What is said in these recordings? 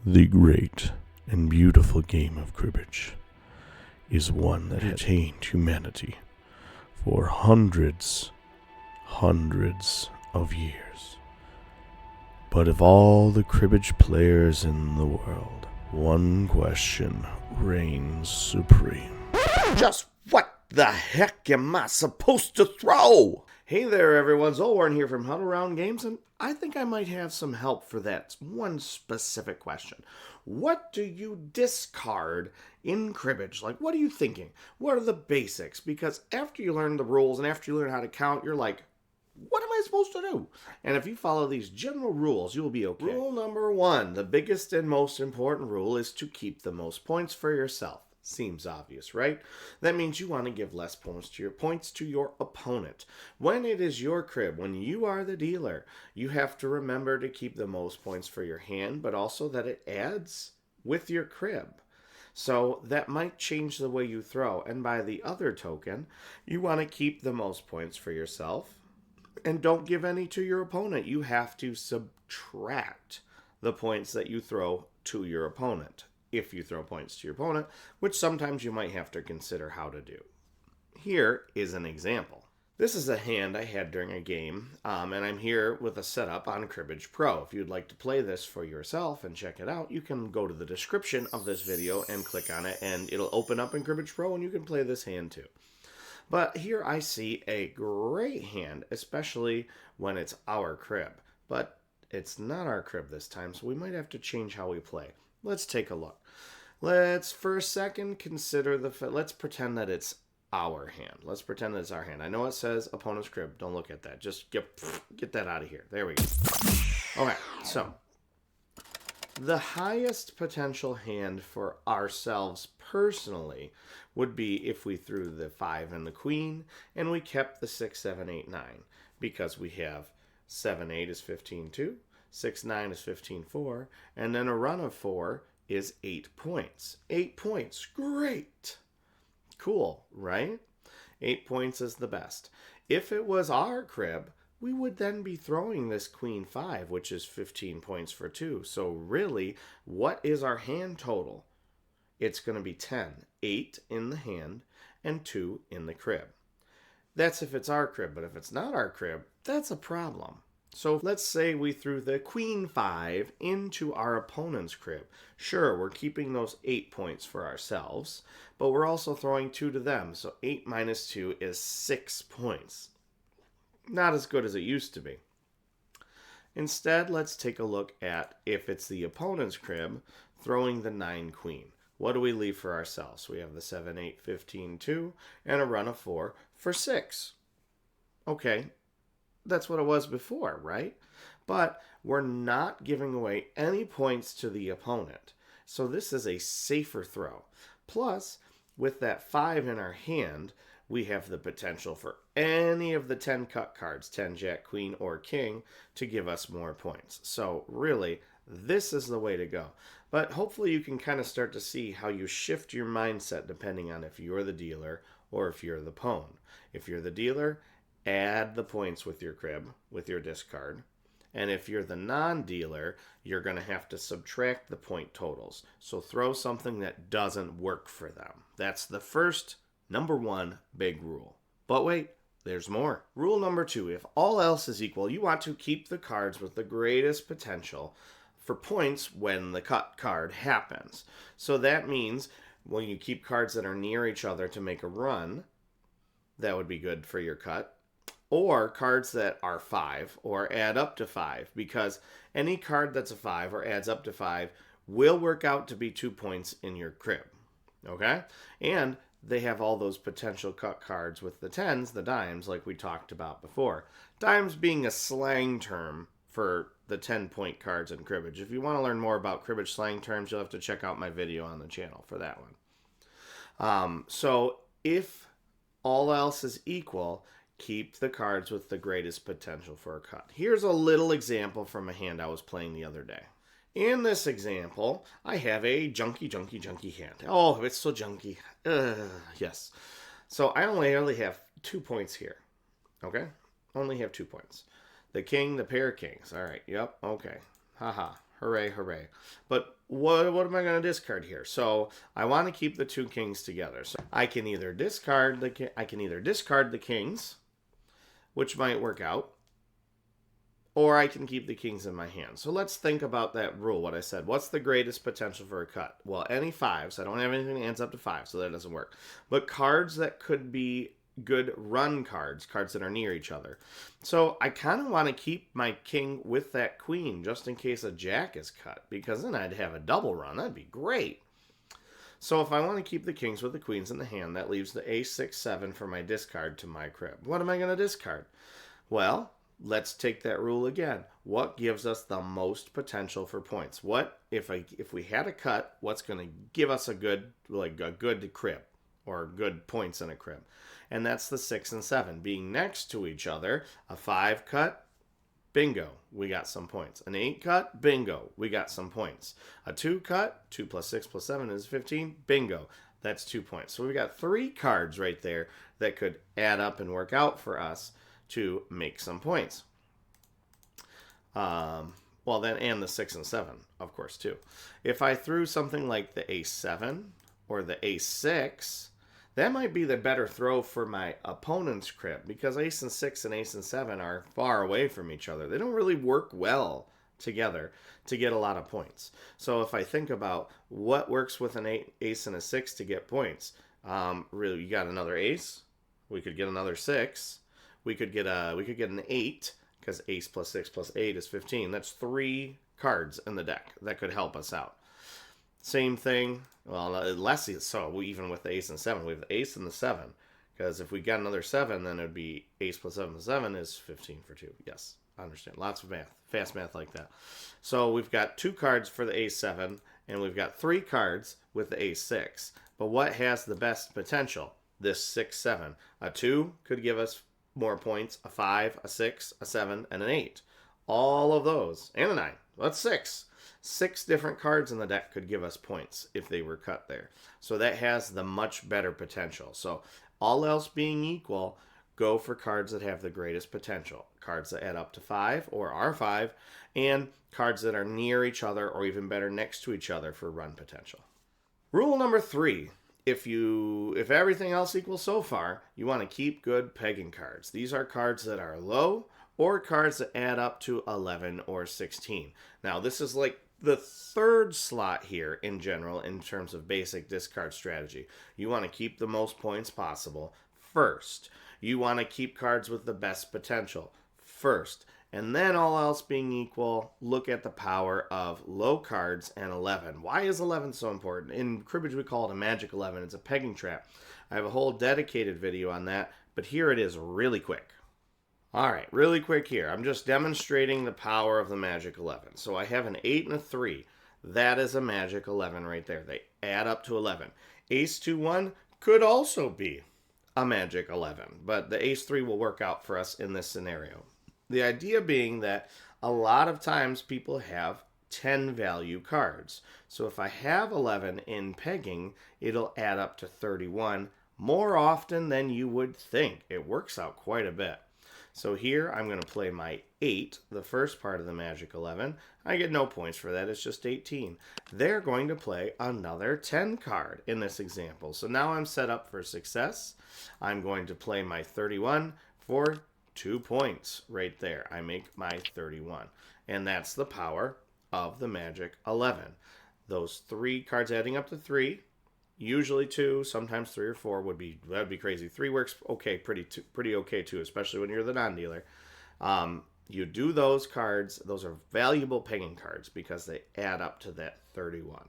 The great and beautiful game of cribbage is one that has changed humanity for hundreds of years. But of all the cribbage players in the world, one question reigns supreme. Just what the heck am I supposed to throw? Hey there everyone, Zulwarnx here from ZulwarnGames, and I think I might have some help for that one specific question. What do you discard in cribbage? Like, what are you thinking? What are the basics? Because after you learn the rules and after you learn how to count, you're like, what am I supposed to do? And if you follow these general rules, you'll be okay. Rule number 1, the biggest and most important rule, is to keep the most points for yourself. Seems obvious, right? That means you want to give less points to your opponent. When it is your crib, when you are the dealer, you have to remember to keep the most points for your hand, but also that it adds with your crib. So that might change the way you throw. And by the other token, you want to keep the most points for yourself and don't give any to your opponent. You have to subtract the points that you throw to your opponent. If you throw points to your opponent, which sometimes you might have to consider how to do. Here is an example. This is a hand I had during a game, and I'm here with a setup on Cribbage Pro. If you'd like to play this for yourself and check it out, you can go to the description of this video and click on it, and it'll open up in Cribbage Pro, and you can play this hand too. But here I see a great hand, especially when it's our crib. But it's not our crib this time, so we might have to change how we play. Let's take a look. Let's for a second consider let's pretend that it's our hand. Let's pretend that it's our hand. I know it says opponent's crib. Don't look at that. Just get that out of here. There we go. Okay, so the highest potential hand for ourselves personally would be if we threw the 5 and the queen and we kept the 6, 7, 8, 9, because we have 7, 8 is 15-2. 6, 9 is 15-4, and then a run of 4 is 8 points. 8 points, great. Cool, right? 8 points is the best. If it was our crib, we would then be throwing this queen 5, which is 15 points for 2. So really, what is our hand total? It's going to be 10. 8 in the hand and 2 in the crib. That's if it's our crib, but if it's not our crib, that's a problem. So let's say we threw the queen 5 into our opponent's crib. Sure, we're keeping those 8 points for ourselves, but we're also throwing 2 to them. So 8 minus 2 is 6 points. Not as good as it used to be. Instead, let's take a look at, if it's the opponent's crib, throwing the 9 queen. What do we leave for ourselves? We have the 7, 8, 15, 2, and a run of 4 for 6. Okay. That's what it was before, right? But we're not giving away any points to the opponent. So this is a safer throw. Plus, with that 5 in our hand, we have the potential for any of the 10 cut cards, 10, Jack, Queen, or King, to give us more points. So really, this is the way to go. But hopefully you can kind of start to see how you shift your mindset depending on if you're the dealer or if you're the pawn. If you're the dealer, add the points with your crib, with your discard. And if you're the non-dealer, you're going to have to subtract the point totals. So throw something that doesn't work for them. That's the first, number 1, big rule. But wait, there's more. Rule number 2, if all else is equal, you want to keep the cards with the greatest potential for points when the cut card happens. So that means when you keep cards that are near each other to make a run, that would be good for your cut. Or cards that are 5 or add up to 5, because any card that's a 5 or adds up to 5 will work out to be 2 points in your crib. Okay? And they have all those potential cut cards with the 10s, the dimes, like we talked about before. Dimes being a slang term for the 10-point cards in cribbage. If you want to learn more about cribbage slang terms, you'll have to check out my video on the channel for that one. So if all else is equal, keep the cards with the greatest potential for a cut. Here's a little example from a hand I was playing the other day. In this example, I have a junky hand. Oh, it's so junky. Yes. So I only have 2 points here. Okay? Only have 2 points. The king, the pair of kings. All right. Yep. Okay. Haha. Hooray, hooray. But what am I going to discard here? So I want to keep the two kings together. So I can either discard the kings, which might work out, or I can keep the kings in my hand. So let's think about that rule, what I said. What's the greatest potential for a cut? Well, any fives. I don't have anything that ends up to 5, so that doesn't work. But cards that could be good run cards, cards that are near each other. So I kind of want to keep my king with that queen, just in case a jack is cut, because then I'd have a double run. That'd be great. So if I want to keep the kings with the queens in the hand, that leaves the ace, 6, 7 for my discard to my crib. What am I going to discard? Well, let's take that rule again. What gives us the most potential for points? What if we had a cut? What's going to give us a good crib or good points in a crib? And that's the 6 and 7 being next to each other. A 5 cut, bingo, we got some points. An 8 cut, bingo, we got some points. A 2 cut, 2 plus 6 plus 7 is 15, bingo, that's 2 points. So we got 3 cards right there that could add up and work out for us to make some points. Well, then, and the 6 and 7, of course, too. If I threw something like the ace 7 or the ace 6, that might be the better throw for my opponent's crib, because ace and 6 and ace and 7 are far away from each other. They don't really work well together to get a lot of points. So if I think about what works with an ace and a 6 to get points, really, you got another ace. We could get another 6. We could get an 8, because ace plus 6 plus 8 is 15. That's 3 cards in the deck that could help us out. Same thing, well, less so, even with the ace and 7, we have the ace and the 7, because if we got another 7, then it would be ace plus 7 plus 7 is 15 for 2. Yes, I understand. Lots of math, fast math like that. So we've got 2 cards for the ace 7, and we've got 3 cards with the ace 6. But what has the best potential? This 6, 7. A 2 could give us more points. A 5, a 6, a 7, and an 8. All of those, and a 9. That's 6. 6 different cards in the deck could give us points if they were cut there. So that has the much better potential. So all else being equal, go for cards that have the greatest potential. Cards that add up to 5 or are 5, and cards that are near each other or even better next to each other for run potential. Rule number 3. If everything else equals so far, you want to keep good pegging cards. These are cards that are low or cards that add up to 11 or 16. Now, this is like the 3rd slot here in general in terms of basic discard strategy. You want to keep the most points possible first. You want to keep cards with the best potential first. And then, all else being equal, look at the power of low cards and 11. Why is 11 so important? In Cribbage, we call it a magic 11. It's a pegging trap. I have a whole dedicated video on that, but here it is really quick. All right, really quick here. I'm just demonstrating the power of the magic 11. So I have an 8 and a 3. That is a magic 11 right there. They add up to 11. Ace 2, 1 could also be a magic 11, but the ace 3 will work out for us in this scenario. The idea being that a lot of times people have 10 value cards. So if I have 11 in pegging, it'll add up to 31 more often than you would think. It works out quite a bit. So here I'm going to play my 8, the first part of the magic 11. I get no points for that, it's just 18. They're going to play another 10 card in this example. So now I'm set up for success. I'm going to play my 31 for 2 points right there. I make my 31. And that's the power of the magic 11. Those 3 cards adding up to 3. Usually 2, sometimes 3 or 4 that'd be crazy. 3 works okay, pretty okay too, especially when you're the non-dealer. You do those cards; those are valuable pegging cards because they add up to that 31.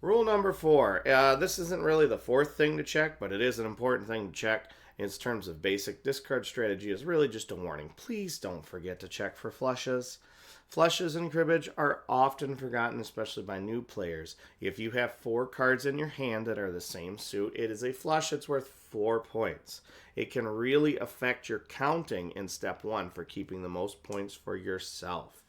Rule number 4. This isn't really the 4th thing to check, but it is an important thing to check in terms of basic discard strategy. Is really just a warning. Please don't forget to check for flushes. Flushes in cribbage are often forgotten, especially by new players. If you have 4 cards in your hand that are the same suit, it is a flush. It's worth 4 points. It can really affect your counting in step 1 for keeping the most points for yourself.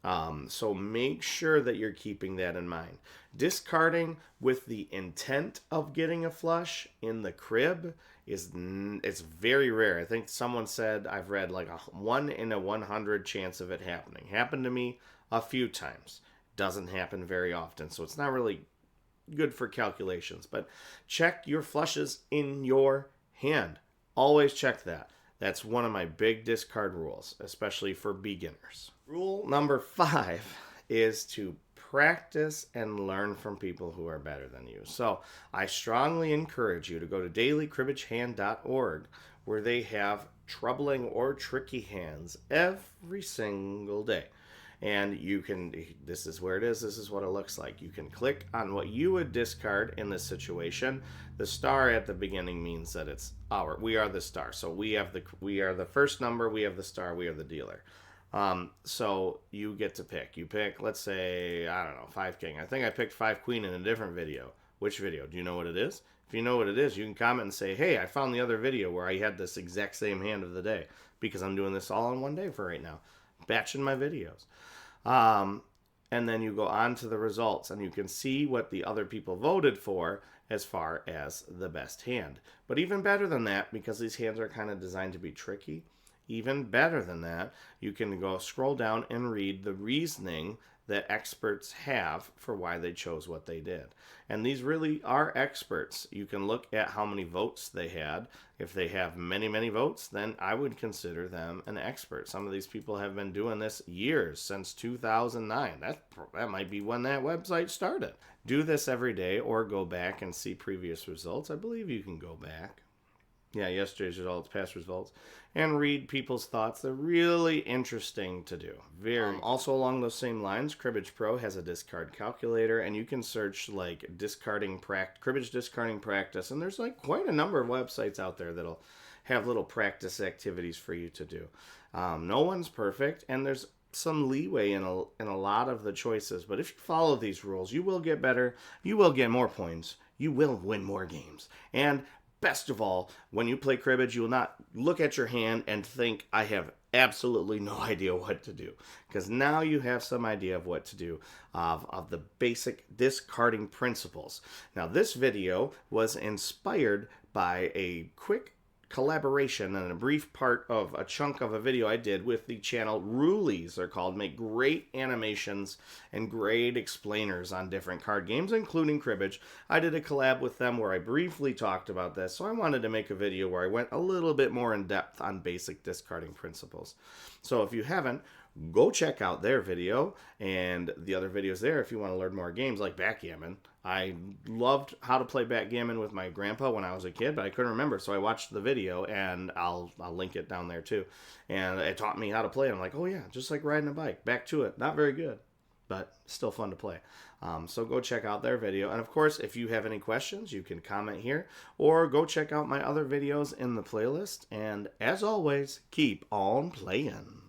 So make sure that you're keeping that in mind. Discarding with the intent of getting a flush in the crib it's very rare. I think someone said, I've read like a 1 in a 100 chance of it happening. Happened to me a few times. doesn't happen very often, so it's not really good for calculations. But check your flushes in your hand. Always check that. That's one of my big discard rules, especially for beginners. Rule number 5 is to practice and learn from people who are better than you. So I strongly encourage you to go to dailycribbagehand.org, where they have troubling or tricky hands every single day. And you can, this is where it is, this is what it looks like. You can click on what you would discard in this situation. The star at the beginning means that it's we are the star. So we are the first number, we have the star, we are the dealer. So you get to pick. You pick, let's say, I don't know, 5 king. I think I picked 5 queen in a different video. Which video? Do you know what it is? If you know what it is, you can comment and say, hey, I found the other video where I had this exact same hand of the day, because I'm doing this all in one day for right now, batching my videos. And then you go on to the results, and you can see what the other people voted for as far as the best hand. But even better than that, because these hands are kind of designed to be tricky, even better than that, you can go scroll down and read the reasoning that experts have for why they chose what they did. And these really are experts. You can look at how many votes they had. If they have many, many votes, then I would consider them an expert. Some of these people have been doing this years, since 2009. That might be when that website started. Do this every day, or go back and see previous results. I believe you can go back. Yeah, yesterday's results, past results, and read people's thoughts. They're really interesting to do. Also along those same lines, Cribbage Pro has a discard calculator, and you can search like Cribbage discarding practice, and there's like quite a number of websites out there that'll have little practice activities for you to do. No one's perfect, and there's some leeway in a lot of the choices, but if you follow these rules, you will get better, you will get more points, you will win more games, and best of all, when you play cribbage, you will not look at your hand and think, I have absolutely no idea what to do. Because now you have some idea of what to do, of the basic discarding principles. Now, this video was inspired by a quick collaboration and a brief part of a chunk of a video I did with the channel Rulies. They're called, make great animations and great explainers on different card games, including cribbage. I did a collab with them where I briefly talked about this, so I wanted to make a video where I went a little bit more in depth on basic discarding principles. So if you haven't, go check out their video and the other videos there if you want to learn more games like backgammon. I loved how to play backgammon with my grandpa when I was a kid, but I couldn't remember, so I watched the video, and I'll link it down there too. And it taught me how to play. I'm like, oh yeah, just like riding a bike. Back to it. Not very good, but still fun to play. So go check out their video. And of course, if you have any questions, you can comment here, or go check out my other videos in the playlist. And as always, keep on playing.